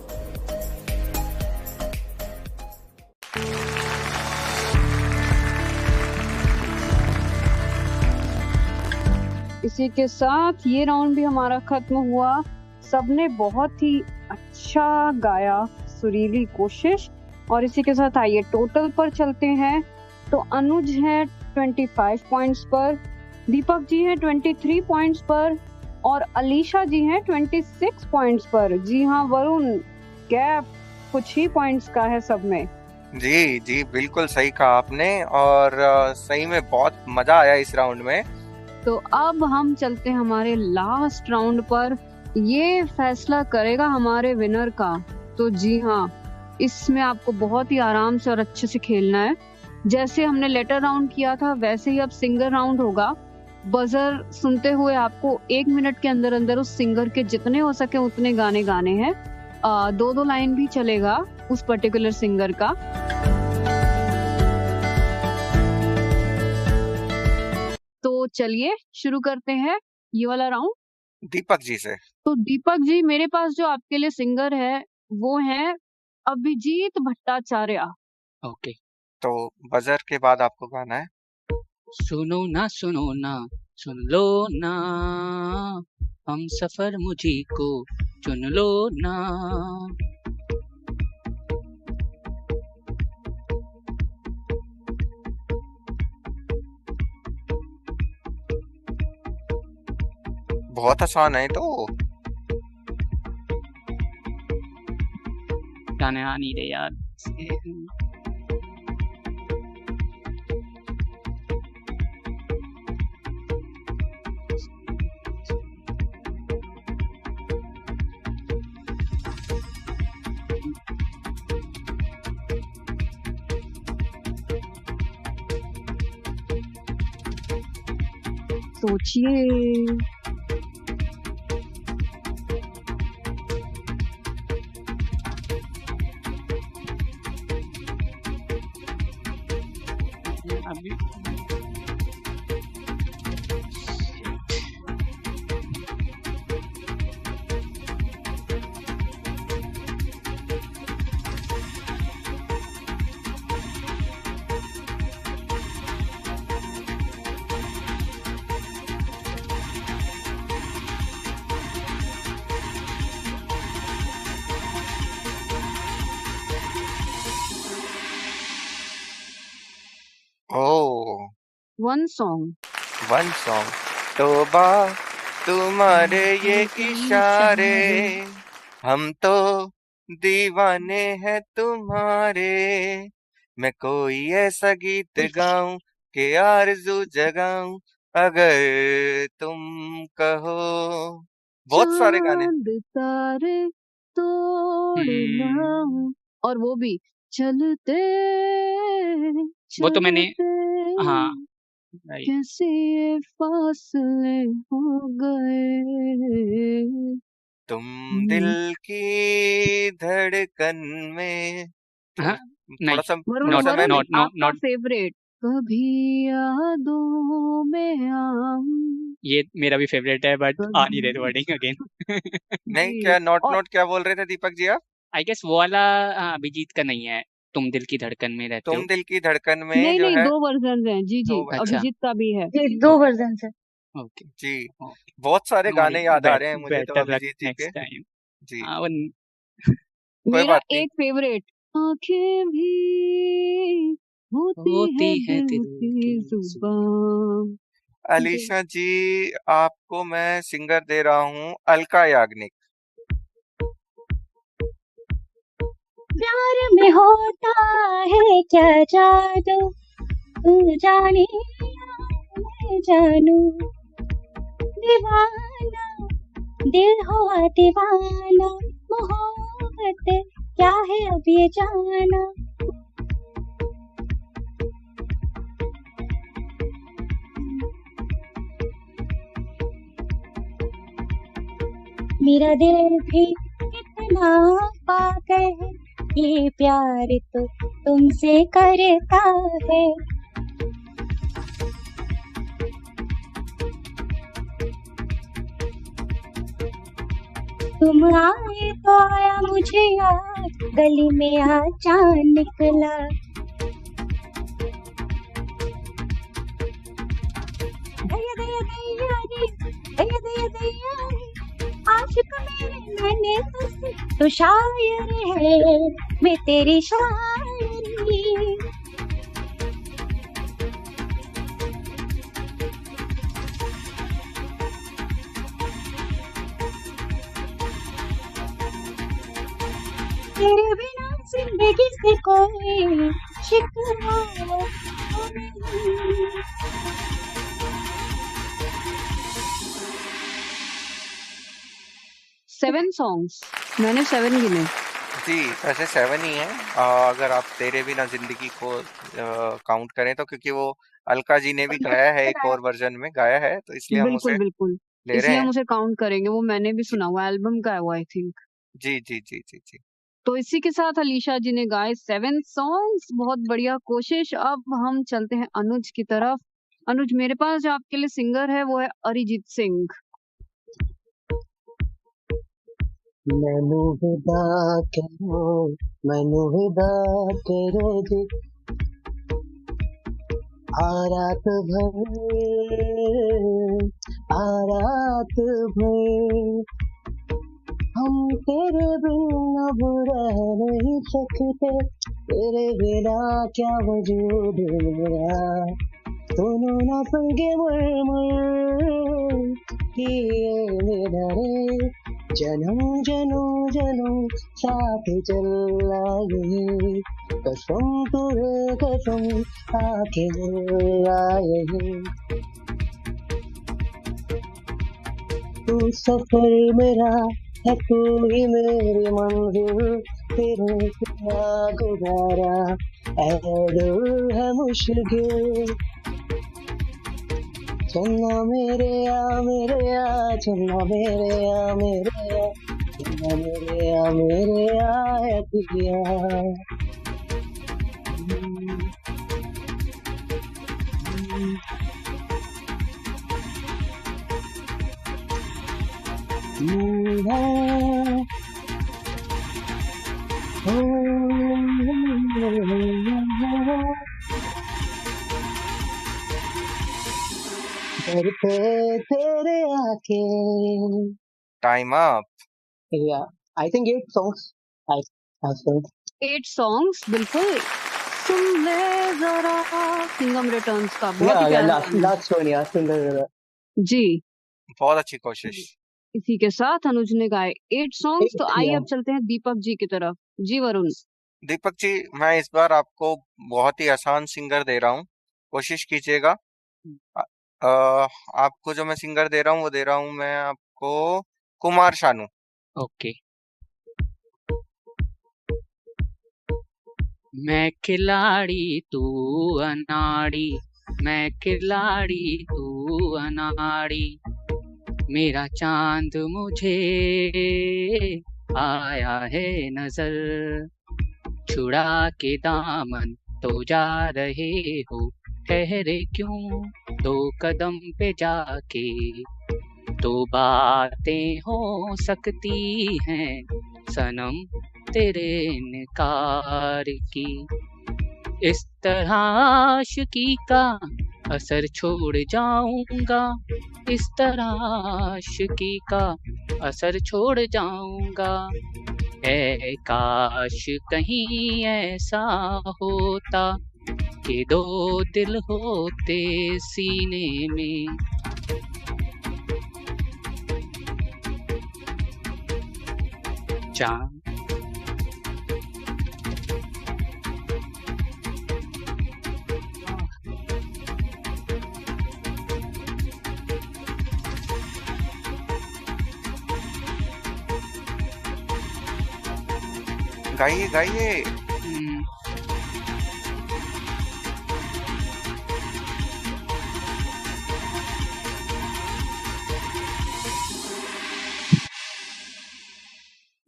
इसी के साथ ये राउंड भी हमारा खत्म हुआ। सबने बहुत ही अच्छा गाया, सुरीली कोशिश। और इसी के साथ आइए टोटल पर चलते हैं। तो अनुज है 25 पॉइंट्स पर, दीपक जी हैं 23 पॉइंट्स पर और अलीशा जी हैं 26 पॉइंट्स पर। जी हाँ वरुण, गैप कुछ ही पॉइंट्स का है सब में। जी जी बिल्कुल सही कहा आपने, और सही में बहुत मजा आया इस राउंड में। तो अब हम चलते हैं हमारे लास्ट राउंड पर। ये फैसला करेगा हमारे विनर का। तो जी हाँ, इसमें आपको बहुत ही आराम से और अच्छे से खेलना है। जैसे हमने लेटर राउंड किया था वैसे ही अब सिंगर राउंड होगा। बजर सुनते हुए आपको 1 मिनट के अंदर अंदर उस सिंगर के जितने हो सके उतने गाने गाने हैं। 2-2 लाइन भी चलेगा उस पर्टिकुलर सिंगर का। तो चलिए शुरू करते हैं ये वाला राउंड दीपक जी से। तो दीपक जी, मेरे पास जो आपके लिए सिंगर है वो है अभिजीत भट्टाचार्य। ओके। तो बजर के बाद आपको गाना है। सुनो ना सुन लो ना, हम सफर मुझी को चुन लो ना। बहुत आसान है तो। गाने आ नहीं रहे यार। सोचिए। अभी ओह, वन सॉन्ग। तोबा तुम्हारे ये इशारे, हम तो दीवाने हैं तुम्हारे। मैं कोई ऐसा गीत गाऊं कि आरज़ू जगाऊं, अगर तुम कहो। बहुत सारे गाने। चांद तारे तोड़ना, और वो भी चलते वो तो मैंने चलते हाँ राइट। कैसे ये फासले हो गए। तुम दिल की धड़कन में। हाँ नहीं, थोड़ा सा वरुण, थोड़ा सा मैं नॉट आपका फेवरेट कभी यादों में आऊं। ये मेरा भी फेवरेट है बट आ नहीं रहे वर्डिंग अगेन। नहीं, जी। क्या नॉट और क्या बोल रहे थे दीपक जी आप? आई गेस वो वाला अभिजीत का नहीं है। तुम दिल की धड़कन में रहते तुम हो। दिल की धड़कन में नहीं जो नहीं, है 2 वर्जन हैं। जी जी, दो वर्जन। अच्छा अभिजीत का भी है। जी 2 वर्जन है। ओके जी, ओके। बहुत सारे गाने याद आ रहे हैं मुझे तो बेटर लक अभिजीत जी के। Next time. जी, कोई मेरा बात नहीं। एक फेवरेट, आंखें भी होती है होती है दिल दिल की की जुबान। अलीशा जी, आपको मैं सिंगर दे रहा हूँ अलका याग्निक। प्यार में होता है क्या जादू, तू जाने या मैं जानू। दीवाना दिल हुआ दीवाना, मोहब्बत क्या है अब ये जाना। मेरा दिल भी कितना पागल है, ये प्यार तो तुमसे करता है। तुम आए तो आया मुझे याद, गली में आ चांद निकला। दया दया दया रे, दया दया दया रे, आशिक मेरे मैंने तो शायर है मैं तेरी शायरी। तेरे बिना जिंदगी से कोई शिकवा नहीं। 7 सॉन्ग्स मैंने 7 गिने। जी, वैसे 7 ही है। अगर आप तेरे बिना जिंदगी को काउंट करें तो, क्योंकि वो अलका जी ने भी गाया है, एक और वर्जन में गाया है, तो इसलिए हम बिल्कुल उसे बिल्कुल, ले रहे इसलिए हम हैं। उसे काउंट करेंगे। वो मैंने भी सुना हुआ, एल्बम का है वो, आई थिंक। जी जी जी जी जी। तो इसी के साथ अलीशा जी ने गाए 7 सॉन्ग्स, बहुत बढ़िया कोशिश। अब हम चलते हैं अनुज की तरफ। अनुज, मेरे पास जो आपके लिए सिंगर है वो है अरिजीत सिंह। मैनू विदा करो, मैनू विदा करो जी, आ रात भर हम तेरे बिना अब रह नहीं सकते, तेरे बिना क्या वजूद मेरा, दोनों ना संगे मर किए मेरा रे, जन्म जन्म जन्म साथ चल आए, कसम तुरे कसम आके आए, तू सफर मेरा है, तू ही मेरी मंजिल, तेरे बिना गुजारा ऐ दिल है मुश्किल, चन्ना मेरे आ, चन्ना मेरे आ, चन्ना मेरे आ पिया। घर पे तेरे आके। Time up. Yeah, I think 8 songs I have sung. 8 songs, बिल्कुल। सुन ले जरा सिंगम रिटर्न्स का, बहुत Yeah, ही yeah, प्यारा last song है। last one, yeah, Cinderella. जी, बहुत अच्छी कोशिश। इसी के साथ अनुज ने गाए 8 सॉन्ग्स। तो आइए Yeah. अब चलते हैं दीपक जी की तरफ। जी वरुण। दीपक जी, मैं इस बार आपको बहुत ही आसान सिंगर दे रहा हूँ, कोशिश कीजिएगा। आपको जो मैं सिंगर दे रहा हूँ वो दे रहा हूँ मैं आपको कुमार शानू। ओके। मैं खिलाड़ी तू अनाड़ी, मैं खिलाड़ी तू अनाड़ी, मेरा चांद मुझे आया है नजर, छुड़ा के दामन तो जा रहे हो, ठहरे क्यों 2 कदम पे जाके, तो बातें हो सकती हैं सनम तेरे इनकार की, इस तरह आशिकी का असर छोड़ जाऊंगा, इस तरह आशिकी का असर छोड़ जाऊंगा, ऐ काश कहीं ऐसा होता कि 2 दिल होते सीने में, चांद गाइए गाइए।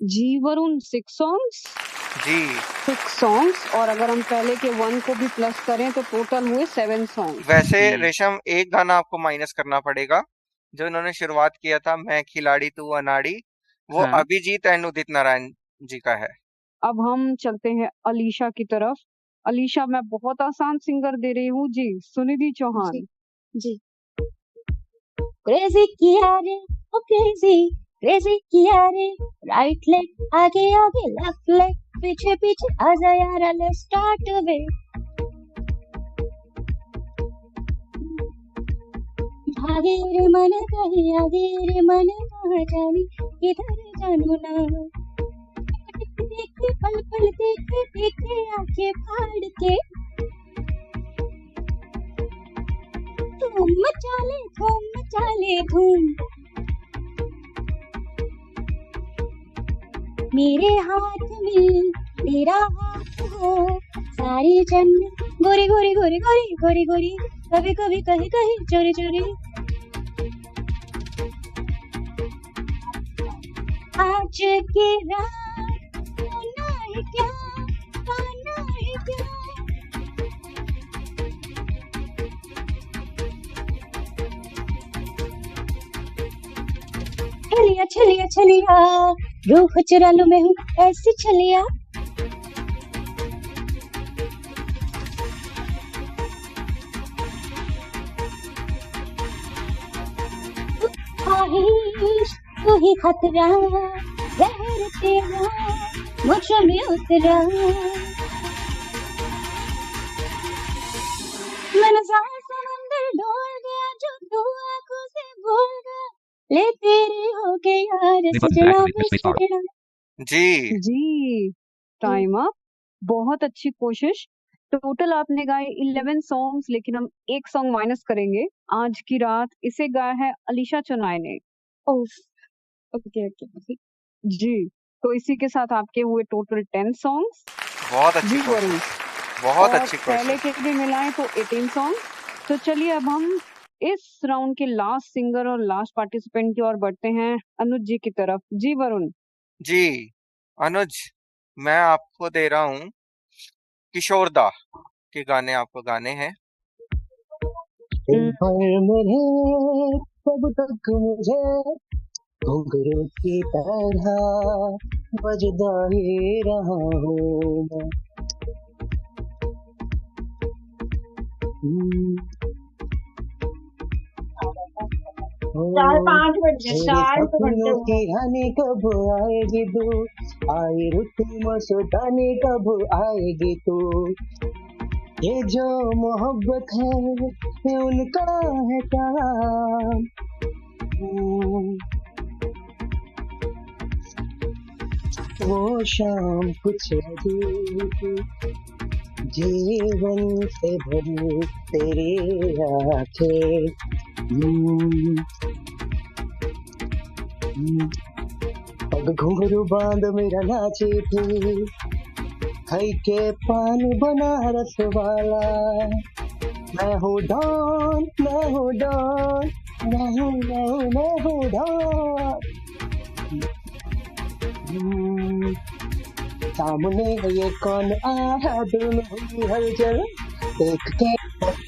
जी वरुण, 6 सॉन्ग्स। जी 6 सॉन्ग्स, और अगर हम पहले के 1 को भी प्लस करें तो टोटल हुए 7 सॉन्ग। वैसे रेशम, एक गाना आपको माइनस करना पड़ेगा, जो इन्होंने शुरुआत किया था मैं खिलाड़ी तू अनाड़ी, वो हाँ। अभिजीत एंड उदित नारायण जी का है। अब हम चलते हैं अलीशा की तरफ। अलीशा, मैं बहुत आसान सिंगर दे रही हूँ जी, सुनिधि चौहान। जी। क्रेजी किया रे, ओ क्रेजी क्रेजी किया रे, राइट लेग आगे आगे, लेफ्ट लेग पीछे पीछे, आजा यारा लेट्स स्टार्ट वे, भागे रे मन कहीं आगे रे मन कहाँ जानी, किधर जानू ना, देखे पल पल देखे देखे आंखें फाड़ के, धूम मचा ले धूम, मेरे हाथ में तेरा हाथ हो, सारी जन्नत गोरी गोरी गोरी गोरी गोरी गोरी, कभी कभी कहीं कहीं चोरी चोरी। आज की रात होना है क्या, पाना है क्या। छलिया छलिया छलिया, रूह चुरा लूं मैं हूँ ऐसी छलिया। ख्वाहिश तू ही खतरा, जहर तेरा मुझ में उतरा। मन समंदर डोल गया जो तू आंखों से भूल गया, ले तेरे हो के यार सजना। जी टाइम अप। बहुत अच्छी कोशिश। टोटल आपने गाए 11 सॉन्ग्स, लेकिन हम एक सॉन्ग माइनस करेंगे। आज की रात इसे गाया है अलीशा चुनाय ने। ओके जी, तो इसी के साथ आपके हुए टोटल 10 सॉन्ग्स। बहुत अच्छी जी वरुण, बहुत और अच्छी पहले के भी मिलाएं तो 18 सॉन्ग। तो चलिए अब हम इस राउंड के लास्ट सिंगर और लास्ट पार्टिसिपेंट की ओर बढ़ते हैं, अनुज जी की तरफ। जी वरुण। जी अनुज, मैं आपको दे रहा हूँ किशोर दा के गाने, आपको गाने हैं। तब तक मुझे घुंघरू की तरह बजदा ही रहा हूँ मैं। 4-5 बज गए, 4 तो घंटे की रानी कब आएगी तू, आई रुतु मस्तानी कब आएगी तू। ये जो मोहब्बत है उनका है काम, वो शाम कुछ अजीब जीवन से भरी तेरी आंखें। पग घुंघरू बांध मेरा नाची थी, खाई के पान बनारस वाला। मैं हूँ डॉन, मैं हूँ डॉन, मैं हूँ डॉन। सामने ये कौन आया, दोनों हुई हलचल, देख के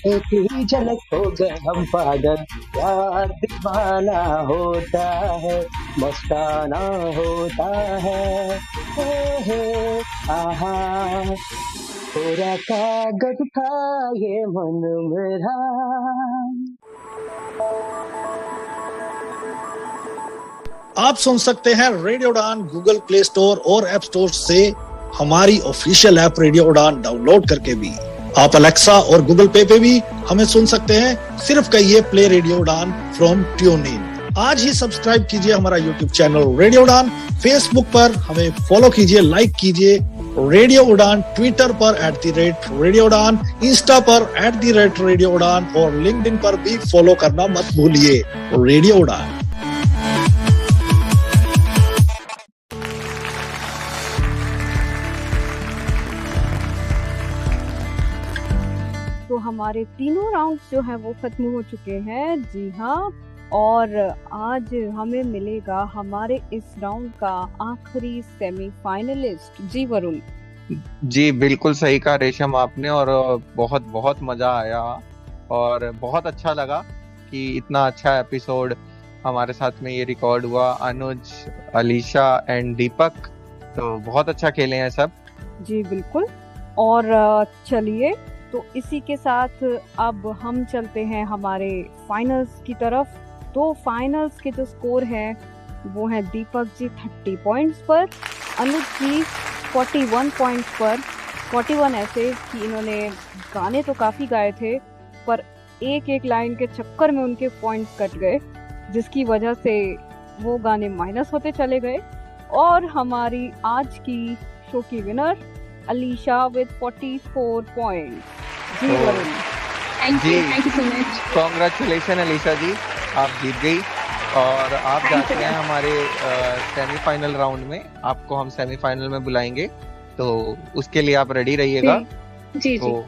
एक ही झलक हो गए हम पागल। यार दीवाना होता है, मस्ताना होता है, हे आहा। पूरा कागज था ये मन मेरा। आप सुन सकते हैं रेडियो उड़ान गूगल प्ले स्टोर और ऐप स्टोर से हमारी ऑफिशियल ऐप रेडियो उड़ान डाउनलोड करके भी। आप अलेक्सा और गूगल पे भी हमें सुन सकते हैं। सिर्फ कहिए प्ले रेडियो उड़ान फ्रॉम ट्यून इन। आज ही सब्सक्राइब कीजिए हमारा यूट्यूब चैनल रेडियो उड़ान। फेसबुक पर हमें फॉलो कीजिए, लाइक कीजिए रेडियो उड़ान। ट्विटर पर @रेडियो उड़ान, इंस्टा पर @रेडियो उड़ान और लिंक्डइन पर भी फॉलो करना मत भूलिए। रेडियो उड़ान। तो हमारे तीनों राउंड्स जो है वो खत्म हो चुके हैं। जी हाँ, और आज हमें मिलेगा हमारे इस राउंड का आखिरी सेमीफाइनलिस्ट। जी वरुण। जी बिल्कुल सही कहा रेशम आपने, और बहुत बहुत मजा आया और बहुत अच्छा लगा कि इतना अच्छा एपिसोड हमारे साथ में ये रिकॉर्ड हुआ। अनुज, अलीशा एंड दीपक तो बहुत अच्छा खेले हैं सब। जी बिल्कुल। और चलिए, तो इसी के साथ अब हम चलते हैं हमारे फाइनल्स की तरफ। तो फाइनल्स के जो स्कोर है वो है दीपक जी 30 पॉइंट्स पर, अनुज जी 41 पॉइंट्स पर। 41 ऐसे कि इन्होंने गाने तो काफ़ी गाए थे, पर एक एक लाइन के चक्कर में उनके पॉइंट्स कट गए, जिसकी वजह से वो गाने माइनस होते चले गए। और हमारी आज की शो की विनर अलीशा विद 44 पॉइंट्स। जी Varun. Thank you so much. Congratulation Alisha ji, आप जीत गई। और आप जाते हैं हमारे सेमीफाइनल राउंड में। आपको हम सेमीफाइनल में बुलाएंगे, तो उसके लिए आप रेडी रहिएगा। जी तो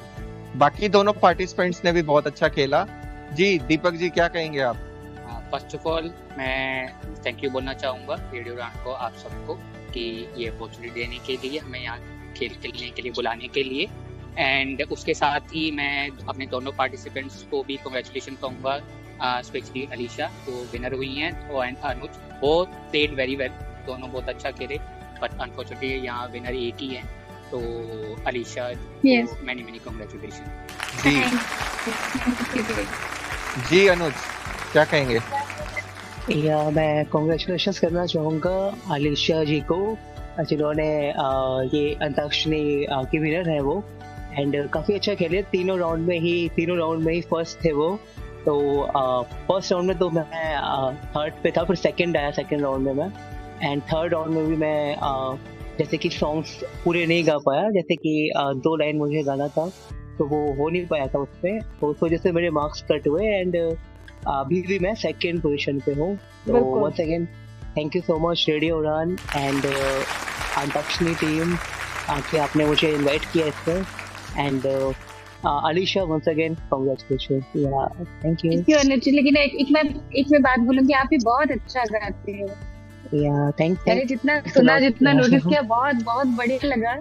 बाकी दोनों पार्टिसिपेंट्स ने भी बहुत अच्छा खेला। जी दीपक जी क्या कहेंगे आप? फर्स्ट ऑफ ऑल मैं थैंक यू बोलना चाहूँगा रेडियो उड़ान को, आप सबको, कि ये अपॉर्चुनिटी देने के लिए, हमें यहाँ खेलने के लिए बुलाने के लिए। एंड उसके साथ ही मैं अपने दोनों पार्टिसिपेंट्स को भी कॉन्ग्रेचुलेशन कहूँगा, स्पेशली अलीशा जो विनर हुई हैं, and Anuj, both played very well, दोनों बहुत अच्छा खेले, बट अनफॉर्चुनेटली यहाँ विनर एक ही है, तो अलीशा मैनी कॉन्ग्रेचुलेशन। जी अनुज क्या कहेंगे? या मैं कॉन्ग्रेचुलेशंस करना चाहूँगा अलीशा जी को, जिन्होंने ये अंताक्षरी की विनर है वो, एंड काफ़ी अच्छा खेले। तीनों राउंड में ही फर्स्ट थे वो। तो फर्स्ट राउंड में तो मैं थर्ड पे था, फिर सेकंड आया सेकंड राउंड में मैं, एंड थर्ड राउंड में भी मैं जैसे कि सॉन्ग्स पूरे नहीं गा पाया, जैसे कि 2 लाइन मुझे गाना था तो वो हो नहीं पाया था उसमें, तो उस वजह से मेरे मार्क्स कट हुए। एंड अभी भी मैं सेकंड पोजीशन पे हूँ। तो once again thank you so much radio Udaan and Antakshari team कि आपने मुझे इनवाइट किया इसमें। And Alisha once again congratulation. Yeah thank you Anuj. लेकिन एक मैं बात बोलूंगी, आप भी बहुत अच्छा गाते हो। या थैंक यू। मैंने जितना सुना, जितना नोटिस किया, बहुत बहुत बढ़िया लगा।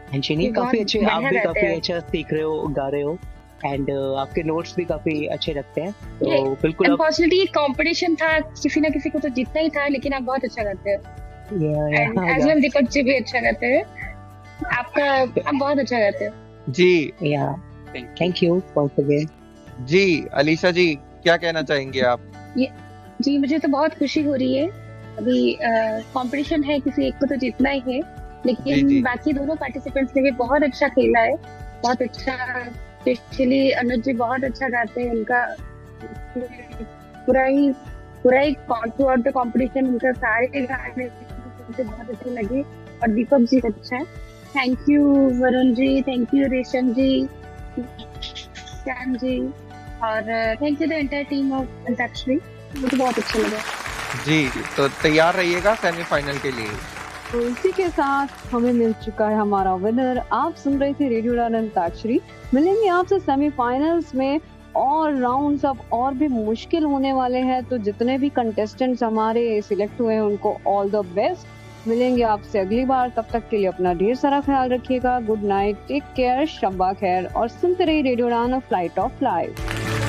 एंड काफी अच्छे, आप भी काफी अच्छा सीख रहे हो, गा रहे हो, एंड आपके नोट्स भी काफी अच्छे लगते हैं। तो बिल्कुल अनफॉर्चुनेटली ये कंपटीशन था, किसी ना किसी को तो जीतना ही था, लेकिन आप बहुत अच्छा गाते हो। एज हम दीपक जी भी अच्छा गाते हैं, आप बहुत अच्छा गाते हो। जी या थैंक यू वंस अगेन। जी अलीशा जी क्या कहना चाहेंगे आप? जी मुझे तो बहुत खुशी हो रही है। अभी कंपटीशन है, किसी एक को तो जीतना ही है, लेकिन बाकी दोनों पार्टिसिपेंट्स ने भी बहुत अच्छा खेला है, बहुत अच्छा। स्पेशली अनुज जी बहुत अच्छा गाते हैं, उनका पूरा ही थ्रू आउट द कंपटीशन उनका सारे गाने मुझे बहुत अच्छे लगे, और दीपक जी अच्छा है। Thank you Varun ji, thank you Resham ji, Shyam ji, और thank you the entire team of Antakshari, मुझे बहुत अच्छा लगा। जी तो तैयार रहिएगा सेमीफाइनल के लिए। तो इसी के साथ हमें मिल चुका है हमारा विनर। आप सुन रहे थे रेडियो उड़ान अंताक्षरी। मिलेंगे आपसे सेमीफाइनल्स में, और राउंड्स अब और भी मुश्किल होने वाले हैं, तो जितने भी कंटेस्टेंट्स हमारे सिलेक्ट हुए हैं उनको ऑल द बेस्ट। मिलेंगे आपसे अगली बार, तब तक के लिए अपना ढेर सारा ख्याल रखिएगा। गुड नाइट, टेक केयर, शब्बा खैर, और सुनते रहिए रेडियो उड़ान, फ्लाइट ऑफ लाइफ।